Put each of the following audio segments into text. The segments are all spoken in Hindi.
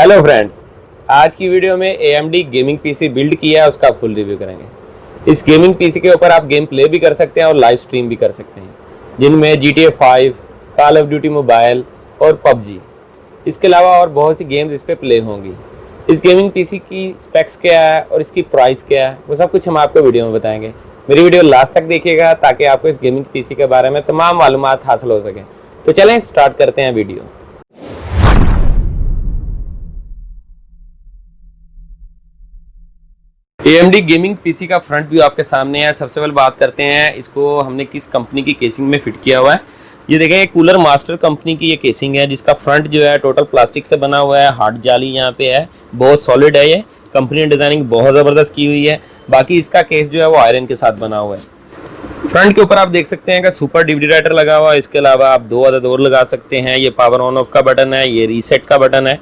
हेलो फ्रेंड्स, आज की वीडियो में AMD गेमिंग पीसी बिल्ड किया है, उसका फुल रिव्यू करेंगे। इस गेमिंग पीसी के ऊपर आप गेम प्ले भी कर सकते हैं और लाइव स्ट्रीम भी कर सकते हैं, जिनमें GTA 5, call of duty mobile और PUBG। इसके अलावा और बहुत सी गेम्स इस पर प्ले होंगी। इस गेमिंग पीसी की स्पेक्स क्या है और इसकी प्राइस क्या है, वो सब कुछ हम आपको वीडियो में बताएंगे। मेरी वीडियो लास्ट तक देखिएगा ताकि आपको इस गेमिंग पीसी के बारे में तमाम मालूमात हासिल हो सके। तो चलें स्टार्ट करते हैं वीडियो। AMD गेमिंग पीसी का फ्रंट व्यू आपके सामने है। सबसे पहले बात करते हैं इसको हमने किस कंपनी की केसिंग में फिट किया हुआ है। ये देखें, कूलर मास्टर कंपनी की ये केसिंग है, जिसका फ्रंट जो है टोटल प्लास्टिक से बना हुआ है। हार्ड जाली यहाँ पे है, बहुत सॉलिड है। ये कंपनी ने डिजाइनिंग बहुत ज़बरदस्त की हुई है। बाकी इसका केस जो है वो आयरन के साथ बना हुआ है। फ्रंट के ऊपर आप देख सकते हैं कि सुपर DVD राइटर लगा हुआ है। इसके अलावा आप दो अदद और लगा सकते हैं। ये पावर ऑन ऑफ का बटन है, ये रीसेट का बटन है।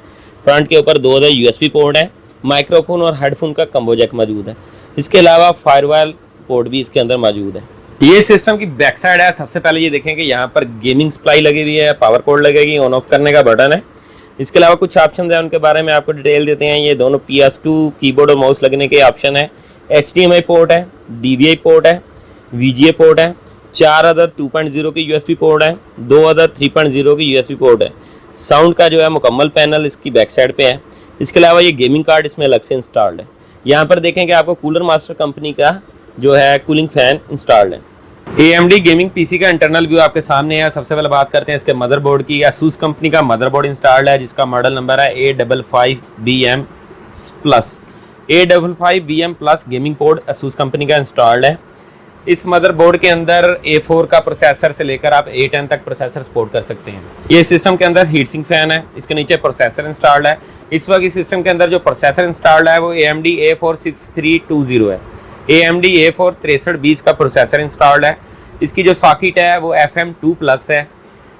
फ्रंट के ऊपर दो अदद USB पोर्ट है, माइक्रोफोन और हेडफोन का कम्बो जैक मौजूद है। इसके अलावा फायरवॉल पोर्ट भी इसके अंदर मौजूद है। ये सिस्टम की बैक साइड है। सबसे पहले ये देखें कि यहाँ पर गेमिंग सप्लाई लगी हुई है, पावर कोड लगेगी, ऑन ऑफ करने का बटन है। इसके अलावा कुछ ऑप्शन है, उनके बारे में आपको डिटेल देते हैं। ये दोनों PS2 कीबोर्ड और माउस लगने के ऑप्शन है। HDMI पोर्ट है, DVI पोर्ट है, VGA पोर्ट है, 4 अदद 2.0 की USB पोर्ट है, 2 अदद 3.0 की USB पोर्ट है। साउंड का जो है मुकम्मल पैनल इसकी बैक साइड पे है। इसके अलावा ये गेमिंग कार्ड इसमें अलग से इंस्टॉल्ड है। यहाँ पर देखें कि आपको कूलर मास्टर कंपनी का जो है कूलिंग फैन इंस्टॉल्ड है। AMD गेमिंग पीसी का इंटरनल व्यू आपके सामने है। सबसे पहले बात करते हैं इसके मदरबोर्ड की। ASUS कंपनी का मदरबोर्ड इंस्टॉल्ड है, जिसका मॉडल नंबर है A55BM plus. A55BM plus gaming port ASUS company का इंस्टॉल्ड है। इस मदरबोर्ड के अंदर A4 का प्रोसेसर से लेकर आप A10 तक प्रोसेसर सपोर्ट कर सकते हैं। ये सिस्टम के अंदर हीट सिंक फैन है, इसके नीचे प्रोसेसर इंस्टॉल्ड है। इस वक्त इस सिस्टम के अंदर जो प्रोसेसर इंस्टॉल्ड है वो AMD A46320 है। AMD A46320 का प्रोसेसर इंस्टॉल्ड है। इसकी जो सॉकेट है वो FM2 प्लस है।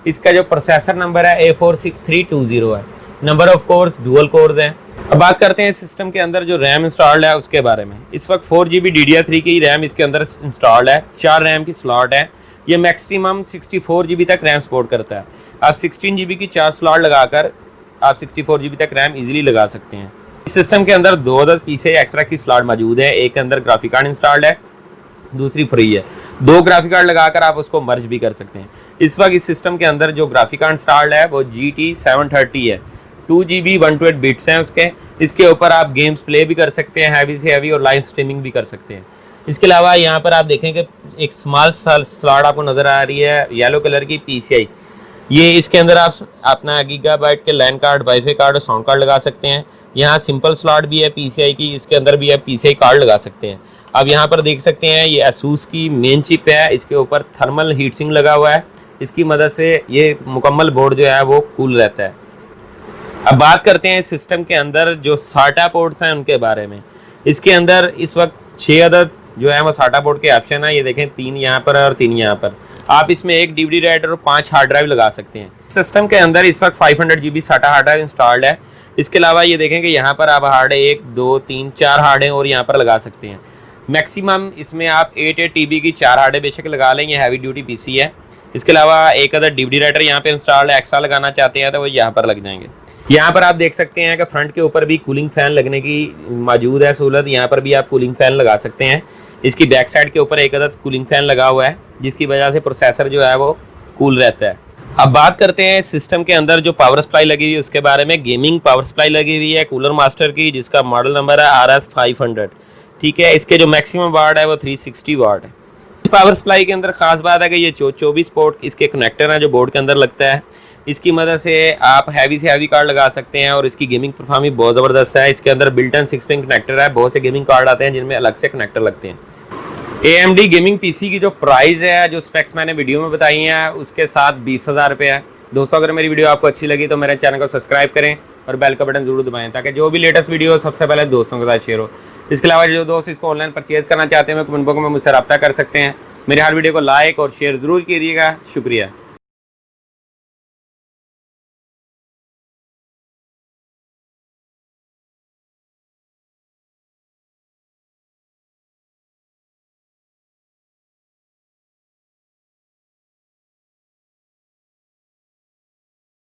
इसका जो प्रोसेसर नंबर है A46320 है। Number of course dual course हैं। अब बात करते हैं सिस्टम के अंदर जो रैम इंस्टॉल्ड है उसके बारे में। इस वक्त 4GB DDR3 की रैम इसके अंदर इंस्टॉल्ड है। 4 रैम की स्लॉट है। ये मैक्सिमम 64GB तक रैम सपोर्ट करता है। आप 16GB की 4 स्लॉट लगाकर आप 64GB तक रैम इजीली लगा सकते हैं। इस सिस्टम के अंदर 2 अदद PCI एक्स्ट्रा की स्लॉट मौजूद है। एक के अंदर ग्राफिक कार्ड इंस्टॉल्ड है, दूसरी फ्री है। 2 ग्राफिक कार्ड लगाकर आप उसको मर्ज भी कर सकते हैं। इस वक्त इस सिस्टम के अंदर जो ग्राफिक कार्ड इंस्टॉल्ड है वो GT 730 है। 2GB 128 बिट्स हैं उसके। इसके ऊपर आप गेम्स प्ले भी कर सकते हैं, हैवी से हैवी, और लाइव स्ट्रीमिंग भी कर सकते हैं। इसके अलावा यहाँ पर आप देखें कि एक स्मॉल स्लॉट आपको नज़र आ रही है येलो कलर की PCI। ये इसके अंदर आप अपना गीगाबाइट के लैन कार्ड, वाईफाई कार्ड और साउंड कार्ड लगा सकते हैं। यहाँ सिंपल स्लॉट भी है PCI की, इसके अंदर भी आप PCI कार्ड लगा सकते हैं। अब यहाँ पर देख सकते हैं ये ASUS की मेन चिप है। इसके ऊपर थर्मल हीट सिंक लगा हुआ है। इसकी मदद से ये मुकम्मल बोर्ड जो है वो कूल रहता है। अब बात करते हैं सिस्टम के अंदर जो SATA पोर्ट्स हैं उनके बारे में। इसके अंदर इस वक्त 6 अदद जो है वो SATA पोर्ट के ऑप्शन है। ये देखें, 3 यहाँ पर और 3 यहाँ पर। आप इसमें एक DVD राइटर और 5 हार्ड ड्राइव लगा सकते हैं। सिस्टम के अंदर इस वक्त 500GB SATA hard drive installed है। इसके अलावा ये देखें कि यहाँ पर आप हार्ड 1, 2, 3, 4 हार्ड और यहाँ पर लगा सकते हैं। मैक्सिमम इसमें आप 8 TB की 4 हार्ड बेशक लगा लेंगे, हैवी ड्यूटी PC है। इसके अलावा एक अदर DVD राइटर यहाँ पे इंस्टॉल्ड है। एक्स्ट्रा लगाना चाहते हैं तो वो यहाँ पर लग जाएंगे। यहाँ पर आप देख सकते हैं कि फ्रंट के ऊपर भी कूलिंग फैन लगने की मौजूद है सहूलत। यहाँ पर भी आप कूलिंग फैन लगा सकते हैं। इसकी बैक साइड के ऊपर एक अदद कूलिंग फैन लगा हुआ है, जिसकी वजह से प्रोसेसर जो है वो कूल रहता है। अब बात करते हैं सिस्टम के अंदर जो पावर सप्लाई लगी हुई है उसके बारे में। गेमिंग पावर सप्लाई लगी हुई है कूलर मास्टर की, जिसका मॉडल नंबर है RS500। ठीक है, इसके जो मैक्सिमम वाट है वो 360 वाट है। पावर सप्लाई के अंदर खास बात है कि ये 24 पोर्ट इसके कनेक्टर हैं जो बोर्ड के अंदर लगता है। इसकी मदद से आप हैवी से हैवी कार्ड लगा सकते हैं और इसकी गेमिंग परफॉर्मेंस बहुत ज़बरदस्त है। इसके अंदर बिल्ट इन 6 पिन कनेक्टर है। बहुत से गेमिंग कार्ड आते हैं जिनमें अलग से कनेक्टर लगते हैं। AMD गेमिंग पीसी की जो प्राइस है, जो स्पेक्स मैंने वीडियो में बताई हैं, उसके साथ 20,000 रुपये है। दोस्तों, अगर मेरी वीडियो आपको अच्छी लगी तो मेरे चैनल को सब्सक्राइब करें और बेल का बटन जरूर दबाएं, ताकि जो भी लेटेस्ट वीडियो सबसे पहले दोस्तों के साथ शेयर हो। इसके अलावा जो दोस्त इसको ऑनलाइन परचेज करना चाहते हैं, कमेंट बॉक्स में मुझसे रब्ता कर सकते हैं। मेरे हर वीडियो को लाइक और शेयर ज़रूर कीजिएगा। शुक्रिया।